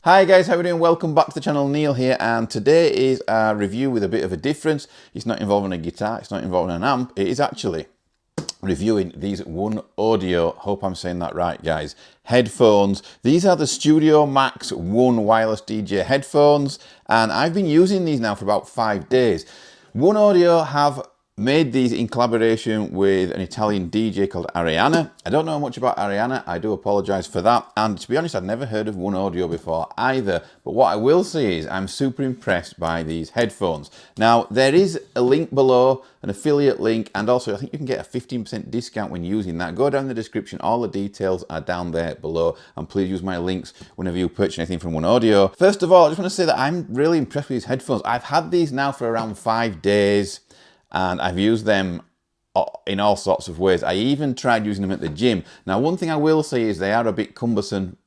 Hi guys, how are we doing? Welcome back to the channel. Neil here, and today is a review with a bit of a difference. It's not involving a guitar, it's not involving an amp, it is actually reviewing these OneOdio, hope I'm saying that right guys, headphones. These are the Studio Max One wireless DJ headphones, and I've been using these now for about 5 days. OneOdio have made these in collaboration with an Italian DJ called Ariana. I don't know much about Ariana, I do apologise for that, and to be honest I'd never heard of OneOdio before either, but what I will say is I'm super impressed by these headphones. Now there is a link below, an affiliate link, and also I think you can get a 15% discount when using that. Go down in the description, all the details are down there below, and please use my links whenever you purchase anything from OneOdio. First of all, I just want to say that I'm really impressed with these headphones. I've had these now for around 5 days, and I've used them in all sorts of ways. I even tried using them at the gym. Now, one thing I will say is they are a bit cumbersome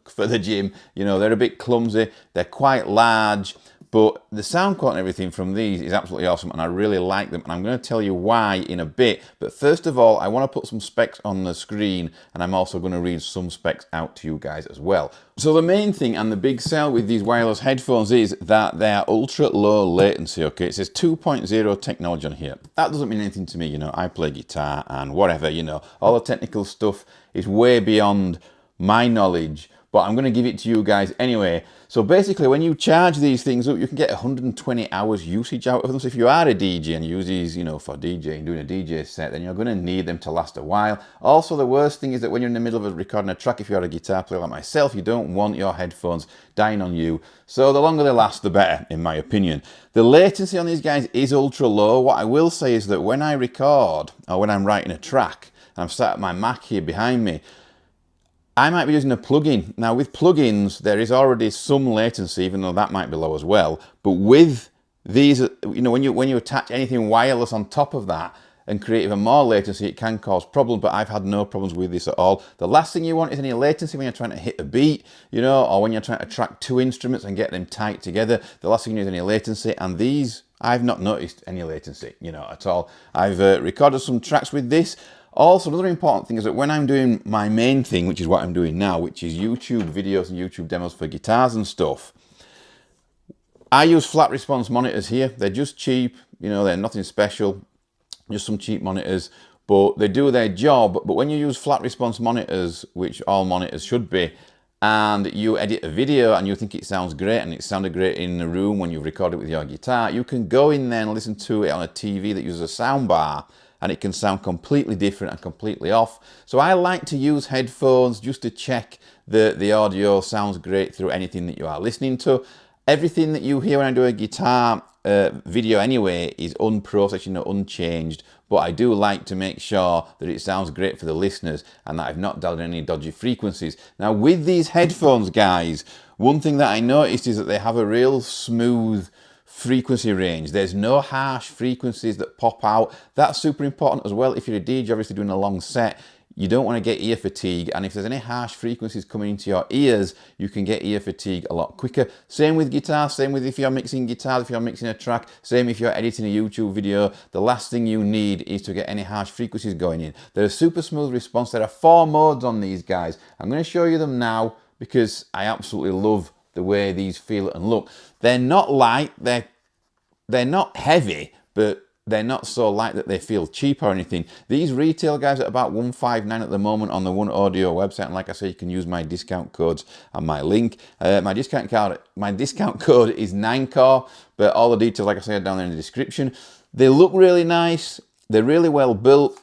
for the gym. You know, they're a bit clumsy, they're quite large, but the sound quality and everything from these is absolutely awesome, and I really like them, and I'm going to tell you why in a bit. But first of all, I want to put some specs on the screen, and I'm also going to read some specs out to you guys as well. So the main thing and the big sell with these wireless headphones is that they are ultra low latency, okay? It says 2.0 technology on here. That doesn't mean anything to me, you know, I play guitar and whatever, you know, all the technical stuff is way beyond my knowledge, but I'm going to give it to you guys anyway. So basically, when you charge these things up, you can get 120 hours usage out of them. So if you are a DJ and use these, you know, for DJing, doing a DJ set, then you're going to need them to last a while. Also, the worst thing is that when you're in the middle of recording a track, if you're a guitar player like myself, you don't want your headphones dying on you. So the longer they last, the better, in my opinion. The latency on these guys is ultra low. What I will say is that when I record, or when I'm writing a track, and I'm sat at my Mac here behind me, I might be using a plugin. Now with plugins, there is already some latency, even though that might be low as well. But with these, you know, when you attach anything wireless on top of that and create even more latency, it can cause problems, but I've had no problems with this at all. The last thing you want is any latency when you're trying to hit a beat, you know, or when you're trying to track two instruments and get them tight together. The last thing you need is any latency, and these, I've not noticed any latency, you know, at all. I've recorded some tracks with this. Also, another important thing is that when I'm doing my main thing, which is what I'm doing now, which is YouTube videos and YouTube demos for guitars and stuff, I use flat response monitors here. They're just cheap, you know, they're nothing special, just some cheap monitors, but they do their job. But when you use flat response monitors, which all monitors should be, and you edit a video and you think it sounds great and it sounded great in the room when you've recorded it with your guitar, you can go in there and listen to it on a TV that uses a sound bar, and it can sound completely different and completely off. So I like to use headphones just to check that the audio sounds great through anything that you are listening to. Everything that you hear when I do a guitar video anyway is unprocessed, you know, unchanged, but I do like to make sure that it sounds great for the listeners and that I've not dialed in any dodgy frequencies. Now with these headphones, guys, one thing that I noticed is that they have a real smooth frequency range. There's no harsh frequencies that pop out. That's super important as well. If you're a DJ obviously doing a long set, you don't want to get ear fatigue, and if there's any harsh frequencies coming into your ears, you can get ear fatigue a lot quicker. Same with guitar, same with if you're mixing guitars, if you're mixing a track, same if you're editing a YouTube video. The last thing you need is to get any harsh frequencies going in. They're a super smooth response. There are 4 modes on these guys. I'm going to show you them now because I absolutely love the way these feel and look. They're not light, they're not heavy, but they're not so light that they feel cheap or anything. These retail guys at about $159 at the moment on the OneOdio website, and like I say, you can use my discount codes and my link. My discount code is 9core, but all the details, like I say, are down there in the description. They look really nice, they're really well built.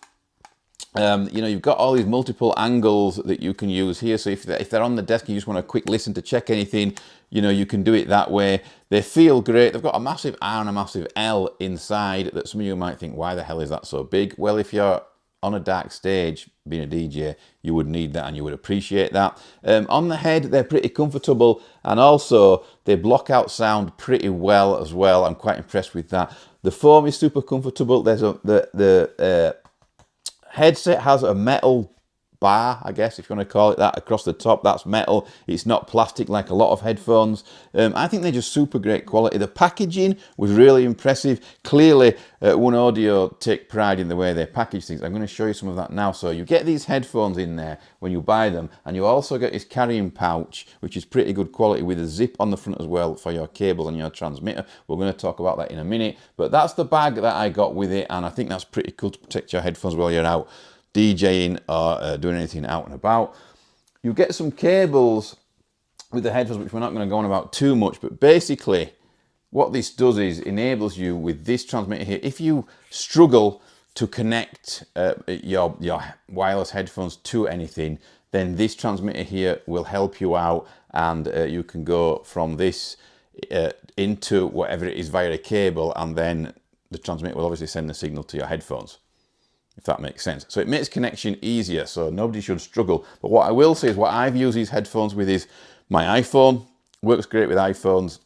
You know, you've got all these multiple angles that you can use here. So if they're on the desk and you just want a quick listen to check anything, you know, you can do it that way. They feel great. They've got a massive R and a massive L inside that some of you might think, why the hell is that so big? Well, if you're on a dark stage, being a DJ, you would need that and you would appreciate that. On the head, they're pretty comfortable, and also they block out sound pretty well as well. I'm quite impressed with that. The foam is super comfortable. There's the headset has a metal bar, I guess, if you want to call it that, across the top. That's metal. It's not plastic like a lot of headphones. I think they're just super great quality. The packaging was really impressive. Clearly, OneOdio take pride in the way they package things. I'm going to show you some of that now. So you get these headphones in there when you buy them, and you also get this carrying pouch, which is pretty good quality, with a zip on the front as well for your cables and your transmitter. We're going to talk about that in a minute, but that's the bag that I got with it, and I think that's pretty cool to protect your headphones while you're out DJing or doing anything out and about. You get some cables with the headphones, which we're not going to go on about too much, but basically what this does is enables you with this transmitter here, if you struggle to connect your wireless headphones to anything, then this transmitter here will help you out, and you can go from this into whatever it is via a cable, and then the transmitter will obviously send the signal to your headphones, if that makes sense. So it makes connection easier, so nobody should struggle. But what I will say is what I've used these headphones with is my iPhone. Works great with iPhones.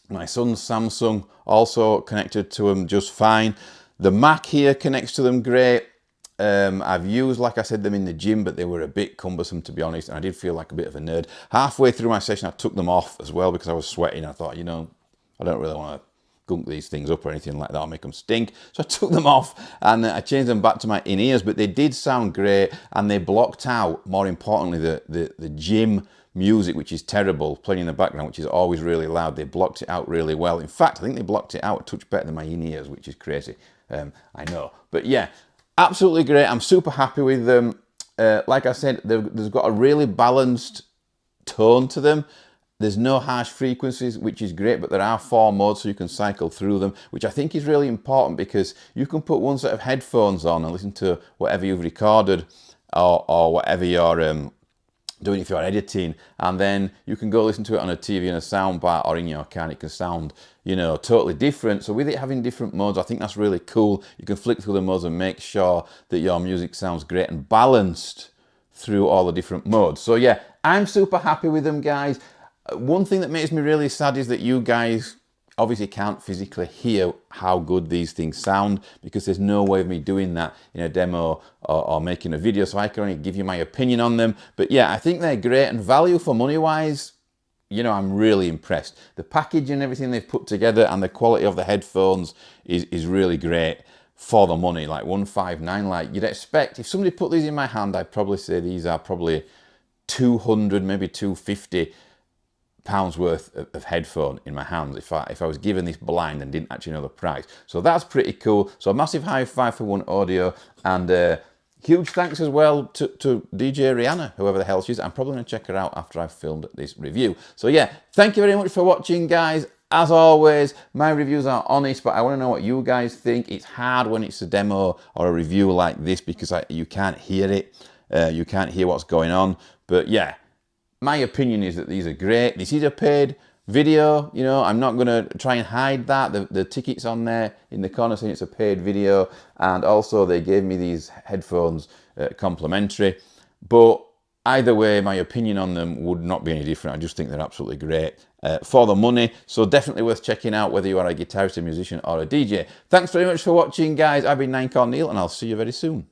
My son's Samsung also connected to them just fine. The Mac here connects to them great. I've used, like I said, them in the gym, but they were a bit cumbersome, to be honest, and I did feel like a bit of a nerd. Halfway through my session, I took them off as well because I was sweating. I thought, you know, I don't really want to gunk these things up or anything like that, or make them stink. So I took them off and I changed them back to my in-ears, but they did sound great, and they blocked out, more importantly, the gym music, which is terrible, playing in the background, which is always really loud. They blocked it out really well. In fact, I think they blocked it out a touch better than my in-ears, which is crazy. I know. But yeah, absolutely great. I'm super happy with them. Like I said, they've got a really balanced tone to them. There's no harsh frequencies, which is great, but there are 4 modes, so you can cycle through them, which I think is really important, because you can put one set of headphones on and listen to whatever you've recorded or whatever you're doing if you're editing, and then you can go listen to it on a TV and a soundbar or in your car, and it can sound, you know, totally different. So with it having different modes, I think that's really cool. You can flick through the modes and make sure that your music sounds great and balanced through all the different modes. So yeah, I'm super happy with them, guys. One thing that makes me really sad is that you guys obviously can't physically hear how good these things sound, because there's no way of me doing that in a demo or making a video, so I can only give you my opinion on them. But yeah, I think they're great, and value for money wise, you know, I'm really impressed. The package and everything they've put together and the quality of the headphones is really great for the money. Like 159, like you'd expect, if somebody put these in my hand, I'd probably say these are probably 200, maybe 250 pounds worth of headphone in my hands if I was given this blind and didn't actually know the price. So that's pretty cool. So a massive high five for OneOdio, and huge thanks as well to DJ Rihanna, whoever the hell she is. I'm probably going to check her out after I've filmed this review. So yeah, thank you very much for watching, guys. As always, my reviews are honest, but I want to know what you guys think. It's hard when it's a demo or a review like this, because you can't hear it. You can't hear what's going on. But yeah, my opinion is that these are great. This is a paid video, you know, I'm not going to try and hide that. The ticket's on there in the corner saying it's a paid video, and also they gave me these headphones complimentary. But either way, my opinion on them would not be any different. I just think they're absolutely great for the money. So definitely worth checking out, whether you are a guitarist, a musician, or a DJ. Thanks very much for watching, guys. I've been Ninecall Neil, and I'll see you very soon.